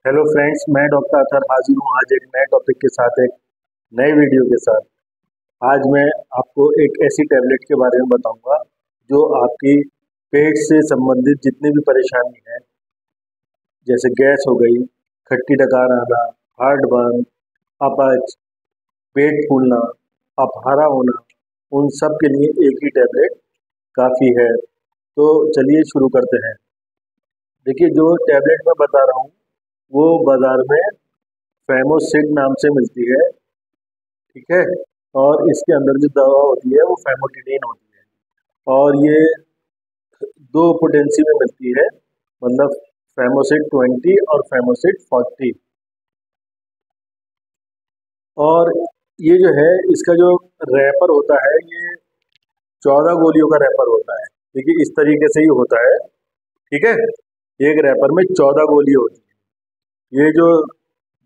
Hello friends, मैं doctor अतर हाजिर हूँ आज एक नए टॉपिक के साथ, एक नए वीडियो के साथ। आज मैं आपको एक ऐसी टैबलेट के बारे में बताऊंगा जो आपकी पेट से संबंधित जितनी भी परेशानी है, जैसे गैस हो गई, खट्टी डकार आना, हार्ट बर्न, अपच, पेट फूलना, अफारा होना, उन सब के लिए एक ही टैबलेट काफ़ी है। तो चलिए शुरू करते हैं। देखिए, जो टैबलेट मैं बता रहा हूँ वो बाज़ार में फेमोसिड नाम से मिलती है, ठीक है। और इसके अंदर जो दवा होती है वो फेमोटिडीन होती है, और ये दो पोटेंसी में मिलती है, मतलब फेमोसिड 20 और फेमोसिड 40। और ये जो है, इसका जो रैपर होता है ये 14 गोलियों का रैपर होता है। देखिए, इस तरीके से ही होता है, ठीक है। एक रैपर में 14 गोली होती है। ये जो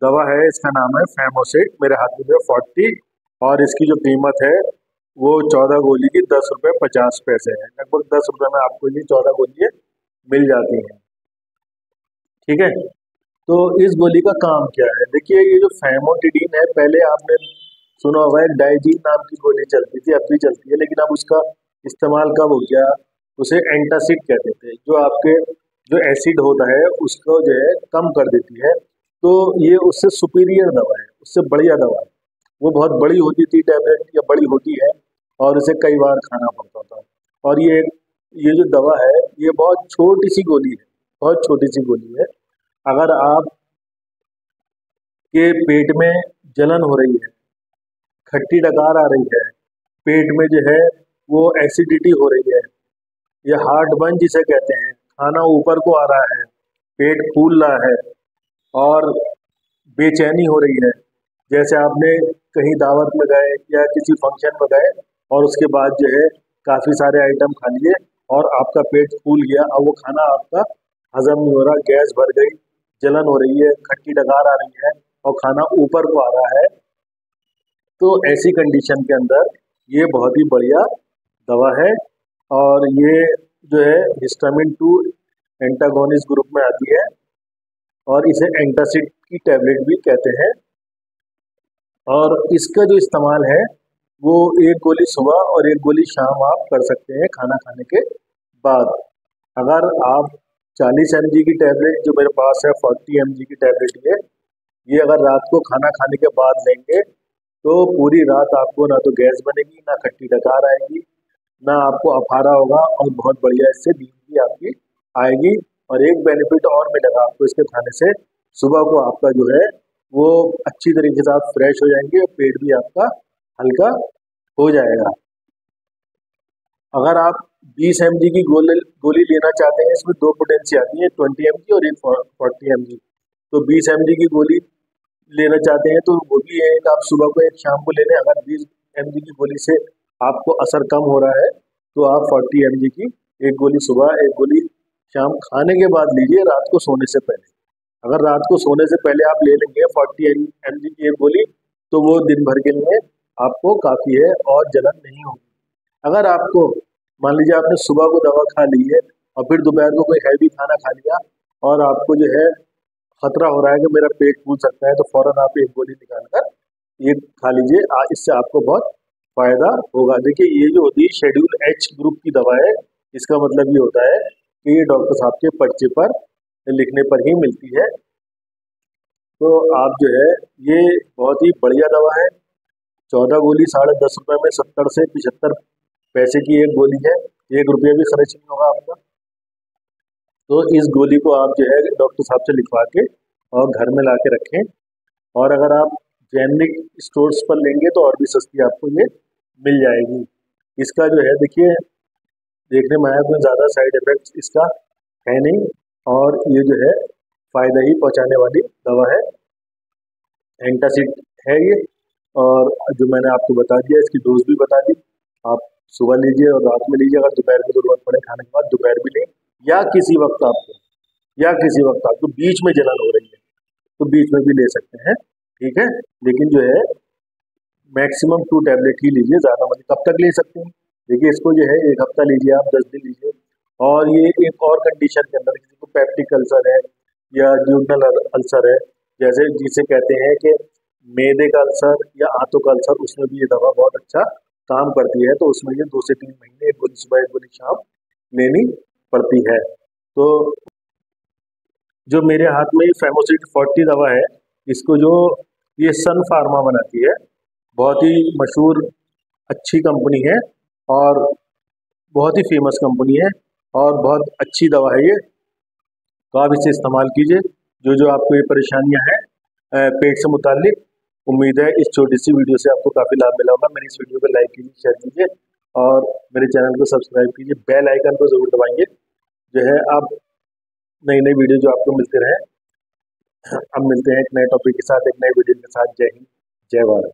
दवा है इसका नाम है फेमोसिड, मेरे हाथ में जो 40, और इसकी जो कीमत है वो 14 गोली की 10 रुपये 50 पैसे है। लगभग 10 रुपये में आपको ये 14 गोलियाँ मिल जाती हैं, ठीक है। तो इस गोली का काम क्या है? देखिए, ये जो फेमोटिडीन है, पहले आपने सुना होगा एक डाइजीन नाम की गोली चलती थी, अब भी चलती है, लेकिन अब उसका इस्तेमाल कब हो गया? उसे एंटासिड कहते थे, जो आपके जो एसिड होता है उसको जो है कम कर देती है। तो ये उससे सुपीरियर दवा है, उससे बढ़िया दवा है। वो बहुत बड़ी होती थी टैबलेट, या बड़ी होती है, और इसे कई बार खाना पड़ता था। और ये जो दवा है ये बहुत छोटी सी गोली है, बहुत छोटी सी गोली है। अगर आप के पेट में जलन हो रही है, खट्टी डकार आ रही है, पेट में जो है वो एसिडिटी हो रही है, ये हार्ट बर्न जिसे कहते हैं, खाना ऊपर को आ रहा है, पेट फूल रहा है, और बेचैनी हो रही है, जैसे आपने कहीं दावत में गए या किसी फंक्शन में गए और उसके बाद जो है काफ़ी सारे आइटम खा लिए और आपका पेट फूल गया, अब वो खाना आपका हजम नहीं हो रहा, गैस भर गई, जलन हो रही है, खट्टी डकार आ रही है और खाना ऊपर को आ रहा है। तो ऐसी कंडीशन के अंदर ये बहुत ही बढ़िया दवा है। और ये जो है हिस्टामिन 2 एंटागोनिस्ट ग्रुप में आती है, और इसे एंटासिड की टैबलेट भी कहते हैं। और इसका जो इस्तेमाल है वो एक गोली सुबह और एक गोली शाम आप कर सकते हैं खाना खाने के बाद। अगर आप 40 mg की टैबलेट, जो मेरे पास है 40 mg की टैबलेट, ये अगर रात को खाना खाने के बाद लेंगे तो पूरी रात आपको ना तो गैस बनेगी, ना खट्टी डकार आएगी, ना आपको अफारा होगा, और बहुत बढ़िया इससे नींद भी आपकी आएगी। और एक बेनिफिट और मिलेगा आपको इसके खाने से, सुबह को आपका जो है वो अच्छी तरीके से आप फ्रेश हो जाएंगे और पेट भी आपका हल्का हो जाएगा। अगर आप 20 mg की गोली लेना चाहते हैं, इसमें दो पोटेंसी आती है, 20 mg और एक 40 mg। तो 20 mg की गोली लेना चाहते हैं तो वो भी है, एक आप सुबह को एक शाम को ले लें। अगर 20 mg की गोली से आपको असर कम हो रहा है तो आप 40 mg की एक गोली सुबह, एक गोली शाम खाने के बाद लीजिए, रात को सोने से पहले। अगर रात को सोने से पहले आप ले लेंगे 40 mg की एक गोली, तो वो दिन भर के लिए आपको काफ़ी है और जलन नहीं होगी। अगर आपको मान लीजिए आपने सुबह को दवा खा ली है और फिर दोपहर को कोई हैवी खाना खा लिया और आपको जो है खतरा हो रहा है कि मेरा पेट फूल सकता है, तो फौरन आप एक गोली निकाल कर ये खा लीजिए, इससे आपको बहुत फायदा होगा। देखिए, ये जो होती है शेड्यूल एच ग्रुप की दवा है, इसका मतलब ये होता है कि ये डॉक्टर साहब के पर्चे पर लिखने पर ही मिलती है। तो आप जो है ये बहुत ही बढ़िया दवा है। 14 गोली 10.5 रुपये में 70 से 75 पैसे की एक गोली है, 1 रुपया भी खर्च नहीं होगा आपका। तो इस गोली को आप जो है डॉक्टर साहब से लिखवा के और घर में ला के रखें। और अगर आप जेनरिक स्टोर्स पर लेंगे तो और भी सस्ती आपको ये मिल जाएगी। इसका जो है देखिए, देखने में आया कोई ज़्यादा साइड इफेक्ट्स इसका है नहीं, और ये जो है फ़ायदा ही पहुंचाने वाली दवा है, एंटासिड है ये। और जो मैंने आपको बता दिया, इसकी डोज भी बता दी, आप सुबह लीजिए और रात में लीजिए। अगर दोपहर की ज़रूरत पड़े खाने के बाद, दोपहर भी लें, या किसी वक्त आपको बीच में जलन हो रही है तो बीच में भी ले सकते हैं, ठीक है। लेकिन जो है मैक्सिमम 2 टैबलेट ही लीजिए, ज़्यादा मतलब कब तक ले सकते हैं? देखिए, इसको जो है 1 हफ्ता लीजिए, आप 10 दिन लीजिए। और ये एक और कंडीशन के अंदर, किसी को पेप्टिक अल्सर है या ड्यूडनल अल्सर है, जैसे जिसे कहते हैं कि मैदे का अल्सर या आंतों का अल्सर, उसमें भी ये दवा बहुत अच्छा काम करती है। तो उसमें ये 2 से 3 महीने, एक गोली सुबह एक गोली शाम लेनी पड़ती है। तो जो मेरे हाथ में फेमोसिट 40 दवा है, इसको जो ये सन फार्मा बनाती है, बहुत ही मशहूर अच्छी कंपनी है और बहुत ही फेमस कंपनी है और बहुत अच्छी दवा है ये। तो आप इसे इस्तेमाल कीजिए। जो आपको ये परेशानियां हैं पेट से मुतालिक, उम्मीद है इस छोटी सी वीडियो से आपको काफ़ी लाभ मिला होगा। मेरी इस वीडियो को लाइक कीजिए, शेयर कीजिए और मेरे चैनल को सब्सक्राइब कीजिए। बेल आइकन को ज़रूर दबाइए, जो है आप नई नई वीडियो जो आपको मिलते रहे। अब मिलते हैं एक नए टॉपिक के साथ, एक नए वीडियो के साथ। जय हिंद, जय भारत।